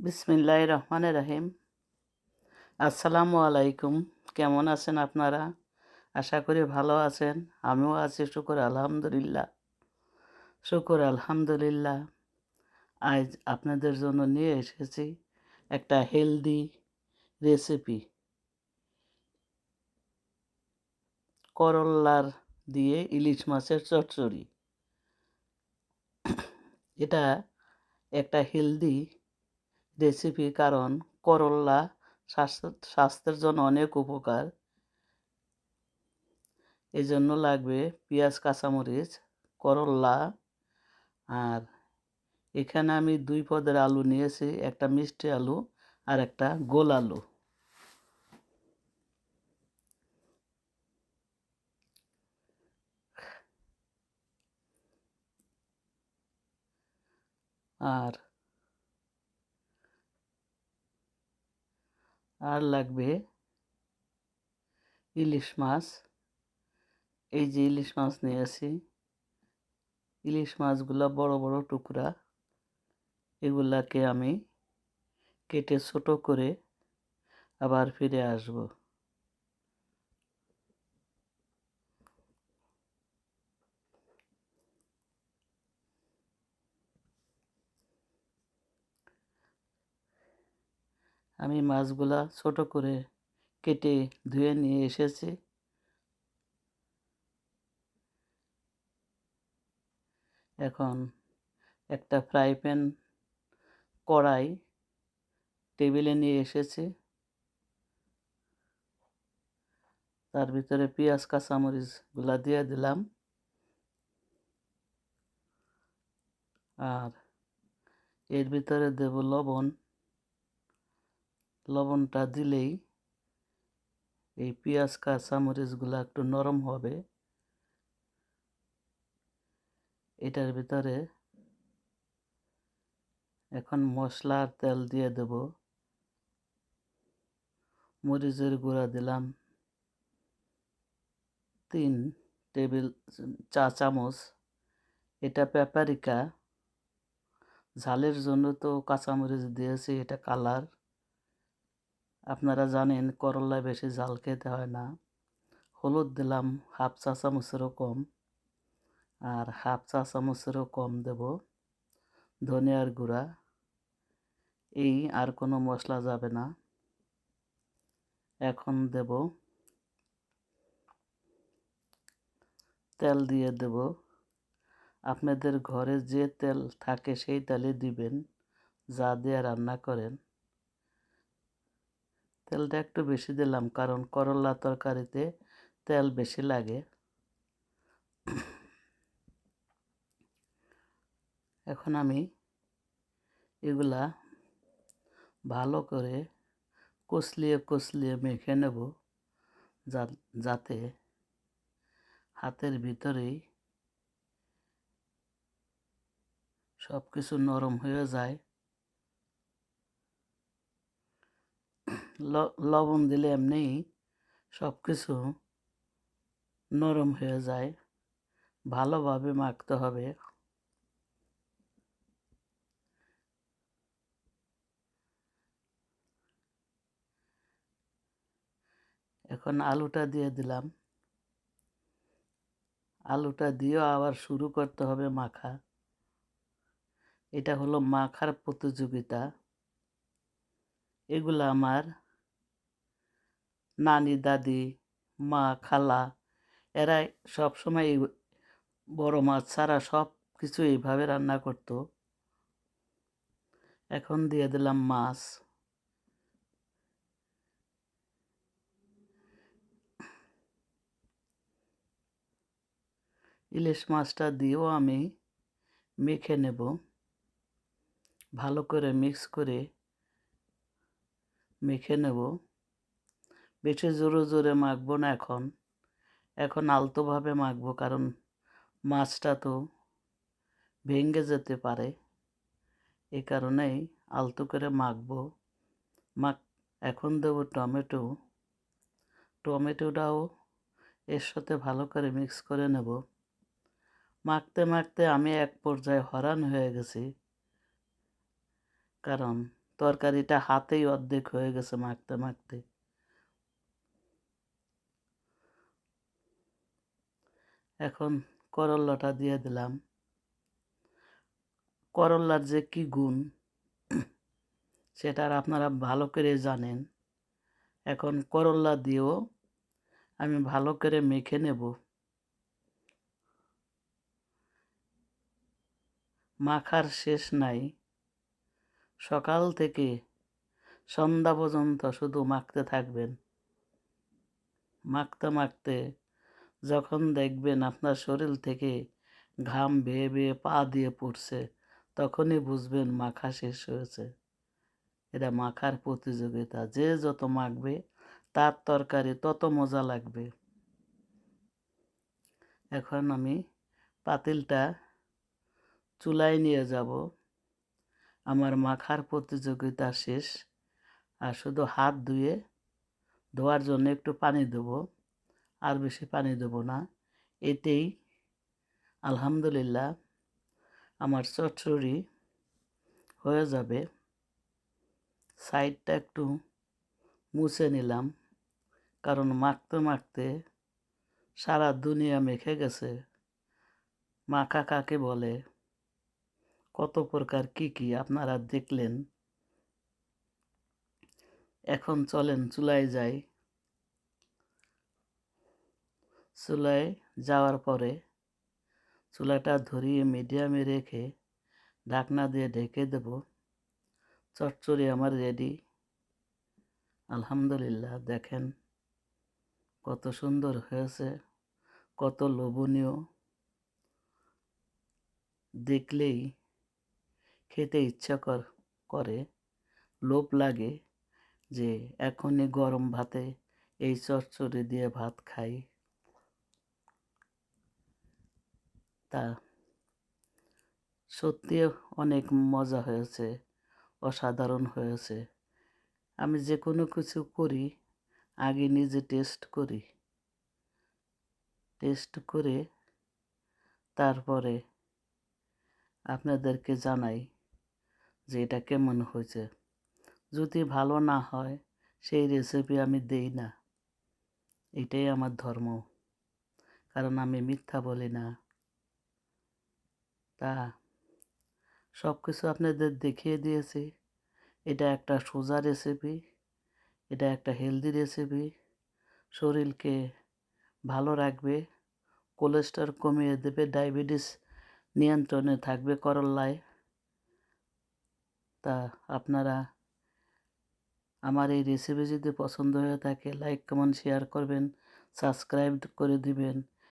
বিসমিল্লাহির রহমানির রহিম। আসসালামু আলাইকুম। কেমন আছেন আপনারা? আশা করি ভালো আছেন। আমিও আছি শুকর আলহামদুলিল্লাহ। শুকর আলহামদুলিল্লাহ। আজ আপনাদের জন্য নিয়ে এসেছি একটা হেলদি রেসিপি। করল্লার দিয়ে ইলিশ মাছের চচ্চড়ি। এটা একটা হেলদি রেসিপি, কারণ করল্লা স্বাস্থ্যের জন্য অনেক উপকার। এজন্য লাগবে পেঁয়াজ, কাঁচামরিচ, করল্লা। আর এখানে আমি ২ পদের আলু নিয়েছি, একটা মিষ্টি আলু আর একটা গোল আলু। আর আর লাগবে ইলিশ মাছ। এই যে ইলিশ মাছ নিয়েছি, ইলিশ মাছগুলা বড় বড় টুকরা। এগুলাকে আমি কেটে ছোট করে আবার ফিরে আসব। আমি মাছগুলা ছোট করে কেটে ধুয়ে নিয়ে এসেছি। এখন একটা ফ্রাই প্যান, কড়াই টেবিলে নিয়ে এসেছি। তার ভিতরে পেঁয়াজ, কাঁচামরিচগুলা দিয়ে দিলাম। আর এর ভিতরে দেব লবণ। লবণটা দিলেই এই পেঁয়াজ, কাঁচামরিচগুলা একটু নরম হবে। এটার ভিতরে এখন মশলার তেল দিয়ে দেব। মরিচের গুঁড়া দিলাম ৩ টেবিল চা চামচ। এটা প্যাপারিকা, ঝালের জন্য তো কাঁচামরিচ দিয়েছি, এটা কালার। আপনারা জানেন করল্লায় বেশি ঝাল খেতে হয় না। হলুদ দিলাম হাফ চা চামচেরও কম। আর হাফ চা চামচেরও কম দেব ধনিয়ার গুঁড়া। এই আর কোনো মশলা যাবে না। এখন দেব তেল দিয়ে দেব। আপনাদের ঘরে যে তেল থাকে সেই তেলে দিবেন, যা দিয়ে রান্না করেন। তেলটা একটু বেশি দিলাম, কারণ করল্লা তরকারিতে তেল বেশি লাগে। এখন আমি এগুলা ভালো করে কষলিয়ে কষলিয়ে মেখে নেব, যাতে হাতের ভিতরেই সব কিছু নরম হয়ে যায়। লবণ দিলে এমনিই সব কিছু নরম হয়ে যায়। ভালোভাবে মাখতে হবে। এখন আলুটা দিয়ে দিলাম। আলুটা দিয়েও আবার শুরু করতে হবে মাখা। এটা হলো মাখার প্রতিযোগিতা। এগুলো আমার নানি, দাদি, মা, খালা, এরা সবসময় বড় মাছ ছাড়া সব কিছু এইভাবে রান্না করতো। এখন দিয়ে দিলাম মাছ। ইলিশ মাছটা দিয়েও আমি মেখে নেব। ভালো করে মিক্স করে মেখে নেব। বেশি জোরে জোরে মাখবো না এখন। এখন আলতোভাবে মাখবো, কারণ মাছটা তো ভেঙে যেতে পারে। এই কারণেই আলতো করে মাখবো। মাখ এখন দেবো টমেটো। টমেটোটাও এর সাথে ভালো করে মিক্স করে নেব। মাখতে মাখতে আমি এক পর্যায়ে হয়রান হয়ে গেছি, কারণ তরকারিটা হাতেই অর্ধেক হয়ে গেছে মাখতে মাখতে। এখন করল্লাটা দিয়ে দিলাম। করল্লার যে কি গুণ সেটা আর আপনারা ভালো করে জানেন। এখন করল্লা দিয়েও আমি ভালো করে মেখে নেব। মাখার শেষ নাই, সকাল থেকে সন্ধ্যা পর্যন্ত শুধু মাখতে থাকবেন। মাখতে মাখতে যখন দেখবেন আপনার শরীর থেকে ঘাম বেয়ে বেয়ে পা দিয়ে পড়ছে, তখনই বুঝবেন মাখা শেষ হয়েছে। এটা মাখার প্রতিযোগিতা, যে যত মাখবে তার তরকারি তত মজা লাগবে। এখন আমি পাতিলটা চুলায় নিয়ে যাব। আমার মাখার প্রতিযোগিতা শেষ। আর শুধু হাত ধোয়ার জন্য একটু পানি দেব, আর বেশি পানি দেব না। এতেই আলহামদুলিল্লাহ আমার চচ্চড়ি হয়ে যাবে। সাইডটা একটু মুছে নিলাম, কারণ মাখতে মাখতে সারা দুনিয়া মেখে গেছে। মাখা কাকে বলে, কত প্রকার কি আপনারা দেখলেন। এখন চলেন চুলায় যাই। চুলায় যাওয়ার পরে চুলাটা ধরিয়ে মিডিয়ামে রেখে ঢাকনা দিয়ে ঢেকে দেব। চচ্চড়ি আমার রেডি। আলহামদুলিল্লাহ, দেখেন কত সুন্দর হয়েছে, কত লোভনীয়। দেখলেই খেতে ইচ্ছা করে, লোভ লাগে যে এখনই গরম ভাতে এই চচ্চড়ি দিয়ে ভাত খাই। তা সত্যি অনেক মজা হয়েছে, অসাধারণ হয়েছে। আমি যে কোনো কিছু করি আগে নিজে টেস্ট করি, টেস্ট করে তারপরে আপনাদেরকে জানাই যে এটা কেমন হয়েছে। যদি ভালো না হয় সেই রেসিপি আমি দেই না, এটাই আমার ধর্ম, কারণ আমি মিথ্যা বলি না। তা সব কিছু আপনাদের দেখিয়ে দিয়েছি। এটা একটা সোজা রেসিপি, এটা একটা হেলদি রেসিপি, শরীরকে ভালো রাখবে, কোলেস্টেরল কমিয়ে দেবে, ডায়াবেটিস নিয়ন্ত্রণে থাকবে করল্লায়। তা আপনারা আমার এই রেসিপি যদি পছন্দ হয়ে থাকে লাইক কমেন্ট শেয়ার করবেন, সাবস্ক্রাইব করে দিবেন।